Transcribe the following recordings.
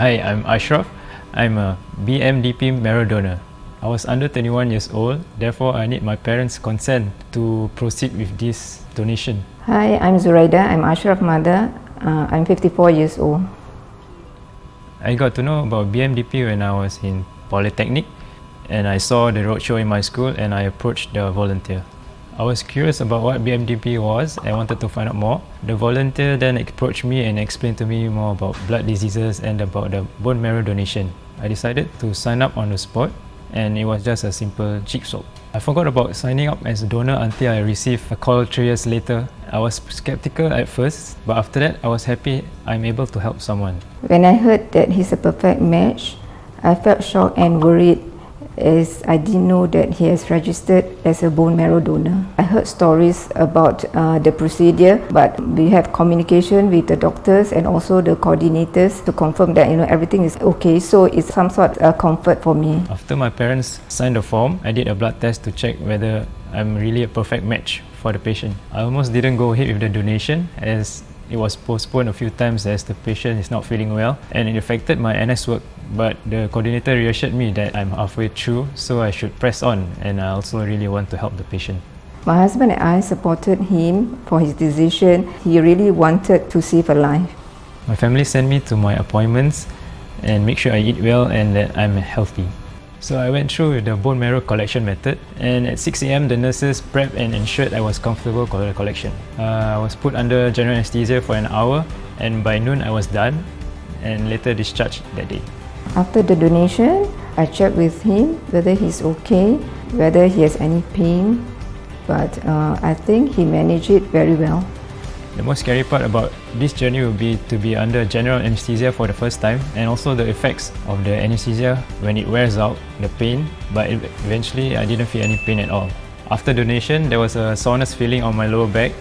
Hi, I'm Ashraf. I'm a BMDP marrow donor. I was under 21 years old, therefore I need my parents' consent to proceed with this donation. Hi, I'm Zuraida. I'm Ashraf's mother. I'm 54 years old. I got to know about BMDP when I was in Polytechnic, and I saw the roadshow in my school and I approached the volunteer. I was curious about what BMDP was and wanted to find out more. The volunteer then approached me and explained to me more about blood diseases and about the bone marrow donation. I decided to sign up on the spot, and it was just a simple cheek swab. I forgot about signing up as a donor until I received a call 3 years later. I was skeptical at first, but after that I was happy I'm able to help someone. When I heard that he's a perfect match, I felt shocked and worried, as I didn't know that he has registered as a bone marrow donor. I heard stories about the procedure, but we have communication with the doctors and also the coordinators to confirm that everything is okay. So it's some sort of comfort for me. After my parents signed the form, I did a blood test to check whether I'm really a perfect match for the patient. I almost didn't go ahead with the donation as it was postponed a few times as the patient is not feeling well and it affected my NS work. But the coordinator reassured me that I'm halfway through, so I should press on, and I also really want to help the patient. My husband and I supported him for his decision. He really wanted to save a life. My family sent me to my appointments and make sure I eat well and that I'm healthy. So I went through the bone marrow collection method, and at 6 AM the nurses prepped and ensured I was comfortable for the collection. I was put under general anesthesia for an hour, and by noon I was done and later discharged that day. After the donation, I checked with him whether he's okay, whether he has any pain, but I think he managed it very well. The most scary part about this journey will be to be under general anesthesia for the first time, and also the effects of the anesthesia when it wears out, the pain, but eventually I didn't feel any pain at all. After donation, there was a soreness feeling on my lower back,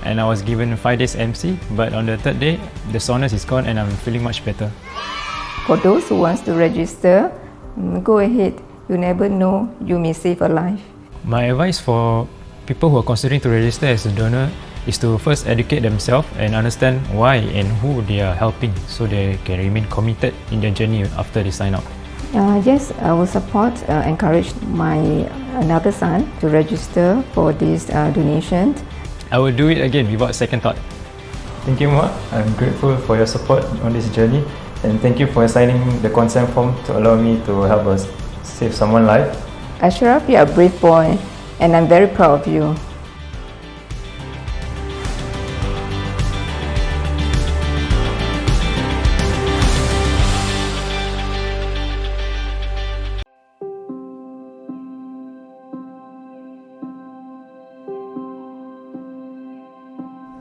and I was given 5 days MC, but on the third day, the soreness is gone and I'm feeling much better. For those who wants to register, go ahead. You never know, you may save a life. My advice for people who are considering to register as a donor is to first educate themselves and understand why and who they are helping, so they can remain committed in their journey after they sign up. Yes, I will support, encourage my another son to register for this donation. I will do it again without second thought. Thank you, Ma. I'm grateful for your support on this journey, and thank you for signing the consent form to allow me to help us save someone's life. Ashraf, you're a brave boy, and I'm very proud of you.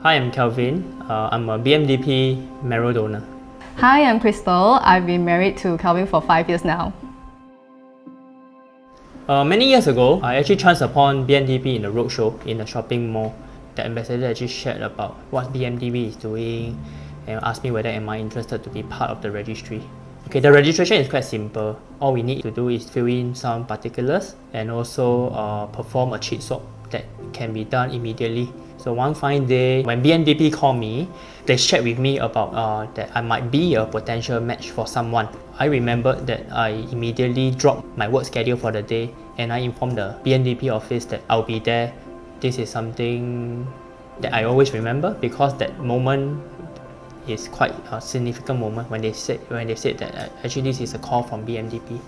Hi, I'm Kelvin. I'm a BMDP marrow donor. Hi, I'm Crystal. I've been married to Kelvin for 5 years now. Many years ago, I actually chanced upon BMDP in a roadshow in a shopping mall. The ambassador actually shared about what BMDP is doing and asked me whether am I interested to be part of the registry. Okay, the registration is quite simple. All we need to do is fill in some particulars and also perform a cheek swab that can be done immediately. So one fine day, when BMDP called me, they shared with me about that I might be a potential match for someone. I remembered that I immediately dropped my work schedule for the day and I informed the BMDP office that I'll be there. This is something that I always remember because that moment is quite a significant moment when they said that actually this is a call from BMDP.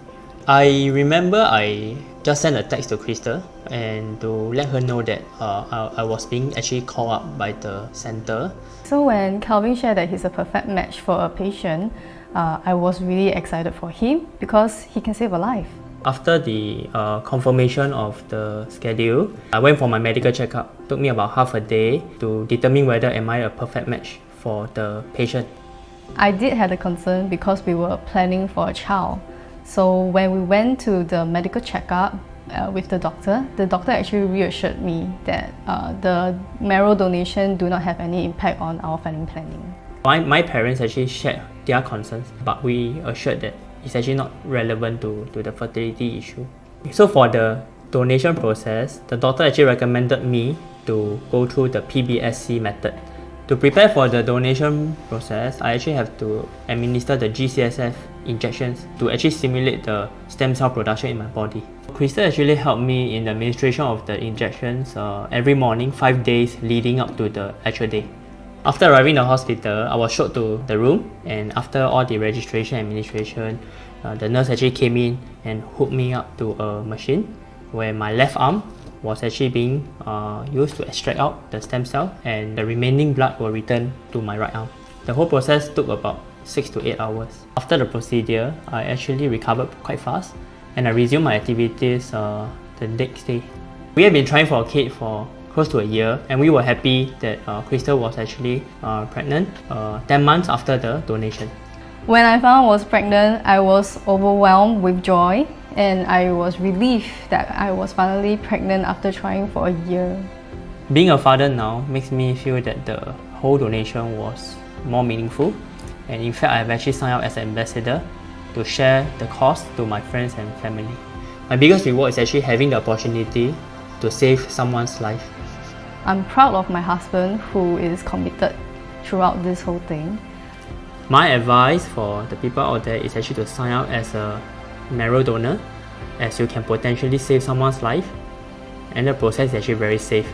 I remember I just sent a text to Crystal and to let her know that I was being actually called up by the center. So when Kelvin shared that he's a perfect match for a patient, I was really excited for him because he can save a life. After the confirmation of the schedule, I went for my medical checkup. It took me about half a day to determine whether am I a perfect match for the patient. I did have a concern because we were planning for a child. So when we went to the medical checkup with the doctor actually reassured me that the marrow donation do not have any impact on our family planning. My parents actually shared their concerns, but we assured that it's actually not relevant to the fertility issue. So for the donation process, the doctor actually recommended me to go through the PBSC method To prepare for the donation process, I actually have to administer the GCSF injections to actually stimulate the stem cell production in my body. Crystal actually helped me in the administration of the injections every morning, 5 days leading up to the actual day. After arriving at the hospital, I was showed to the room, and after all the registration and administration, the nurse actually came in and hooked me up to a machine where my left arm was actually being used to extract out the stem cell, and the remaining blood will return to my right arm. The whole process took about 6 to 8 hours. After the procedure, I actually recovered quite fast, and I resumed my activities the next day. We have been trying for a kid for close to a year, and we were happy that Crystal was actually pregnant 10 months after the donation. When I found I was pregnant, I was overwhelmed with joy, and I was relieved that I was finally pregnant after trying for a year. Being a father now makes me feel that the whole donation was more meaningful, and in fact I've actually signed up as an ambassador to share the cost to my friends and family. My biggest reward is actually having the opportunity to save someone's life. I'm proud of my husband, who is committed throughout this whole thing. My advice for the people out there is actually to sign up as a marrow donor, as you can potentially save someone's life, and the process is actually very safe.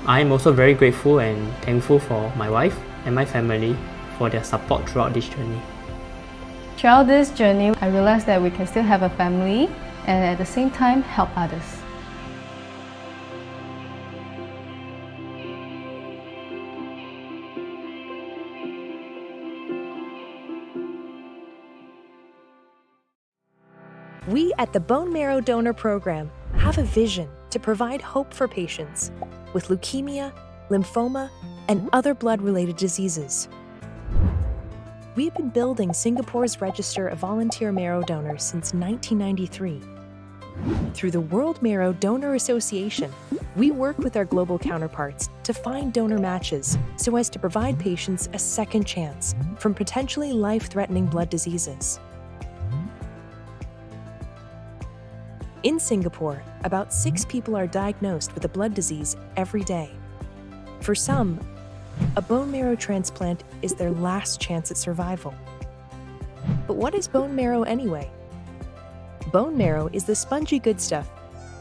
I am also very grateful and thankful for my wife and my family for their support throughout this journey. Throughout this journey, I realized that we can still have a family and at the same time help others. We at the Bone Marrow Donor Program have a vision to provide hope for patients with leukemia, lymphoma, and other blood-related diseases. We have been building Singapore's register of volunteer marrow donors since 1993. Through the World Marrow Donor Association, we work with our global counterparts to find donor matches so as to provide patients a second chance from potentially life-threatening blood diseases. In Singapore, about 6 people are diagnosed with a blood disease every day. For some, a bone marrow transplant is their last chance at survival. But what is bone marrow anyway? Bone marrow is the spongy good stuff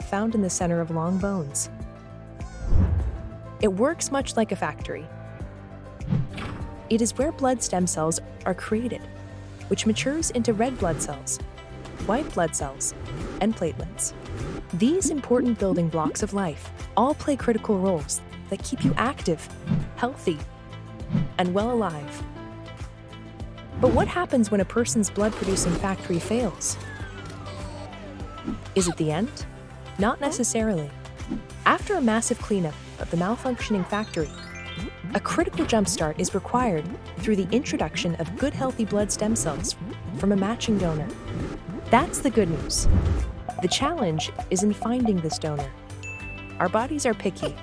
found in the center of long bones. It works much like a factory. It is where blood stem cells are created, which matures into red blood cells, white blood cells, and platelets. These important building blocks of life all play critical roles that keep you active, healthy, and well alive. But what happens when a person's blood-producing factory fails? Is it the end? Not necessarily. After a massive cleanup of the malfunctioning factory, a critical jumpstart is required through the introduction of good healthy blood stem cells from a matching donor. That's the good news. The challenge is in finding this donor. Our bodies are picky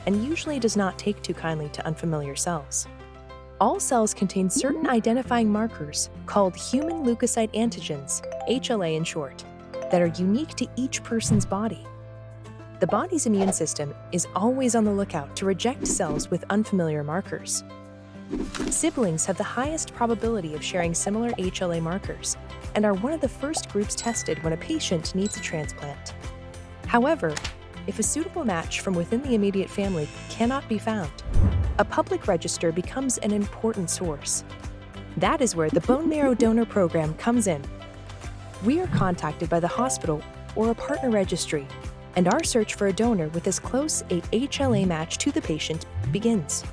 and usually does not take too kindly to unfamiliar cells. All cells contain certain identifying markers called human leukocyte antigens, HLA in short, that are unique to each person's body. The body's immune system is always on the lookout to reject cells with unfamiliar markers. Siblings have the highest probability of sharing similar HLA markers and are one of the first groups tested when a patient needs a transplant. However, if a suitable match from within the immediate family cannot be found, a public register becomes an important source. That is where the Bone Marrow Donor Program comes in. We are contacted by the hospital or a partner registry, and our search for a donor with as close a HLA match to the patient begins.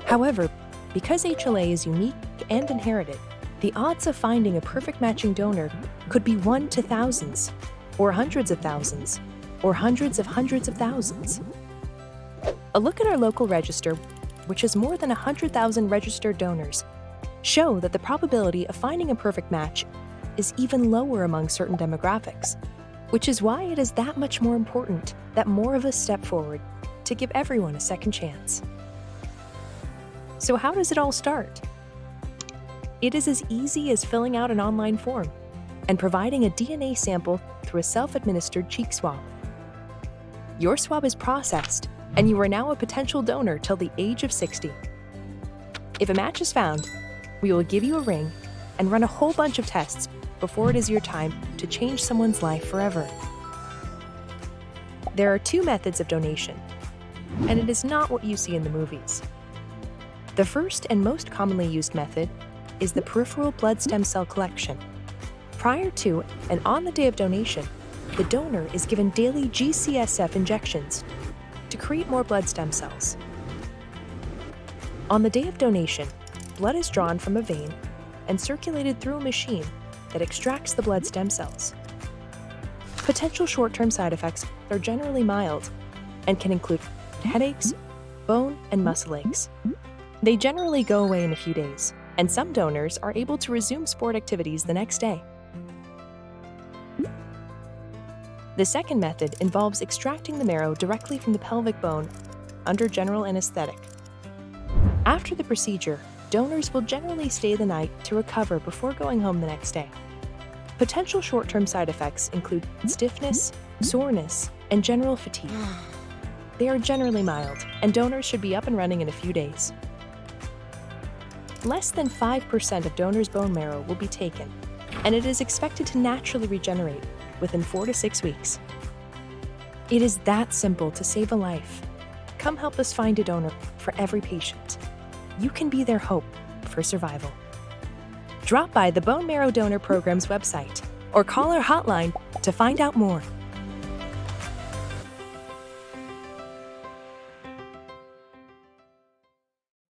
However, because HLA is unique and inherited, the odds of finding a perfect matching donor could be 1 to thousands, or hundreds of thousands, or hundreds of thousands. A look at our local register, which has more than 100,000 registered donors, show that the probability of finding a perfect match is even lower among certain demographics, which is why it is that much more important that more of us step forward to give everyone a second chance. So how does it all start? It is as easy as filling out an online form and providing a DNA sample through a self-administered cheek swab. Your swab is processed, and you are now a potential donor till the age of 60. If a match is found, we will give you a ring and run a whole bunch of tests before it is your time to change someone's life forever. There are 2 methods of donation, and it is not what you see in the movies. The first and most commonly used method is the peripheral blood stem cell collection. Prior to and on the day of donation, the donor is given daily GCSF injections to create more blood stem cells. On the day of donation, blood is drawn from a vein and circulated through a machine that extracts the blood stem cells. Potential short-term side effects are generally mild and can include headaches, bone and muscle aches. They generally go away in a few days, and some donors are able to resume sport activities the next day. The second method involves extracting the marrow directly from the pelvic bone under general anesthetic. After the procedure, donors will generally stay the night to recover before going home the next day. Potential short-term side effects include stiffness, soreness, and general fatigue. They are generally mild, and donors should be up and running in a few days. Less than 5% of donors' bone marrow will be taken, and it is expected to naturally regenerate within 4 to 6 weeks. It is that simple to save a life. Come help us find a donor for every patient. You can be their hope for survival. Drop by the Bone Marrow Donor Program's website or call our hotline to find out more.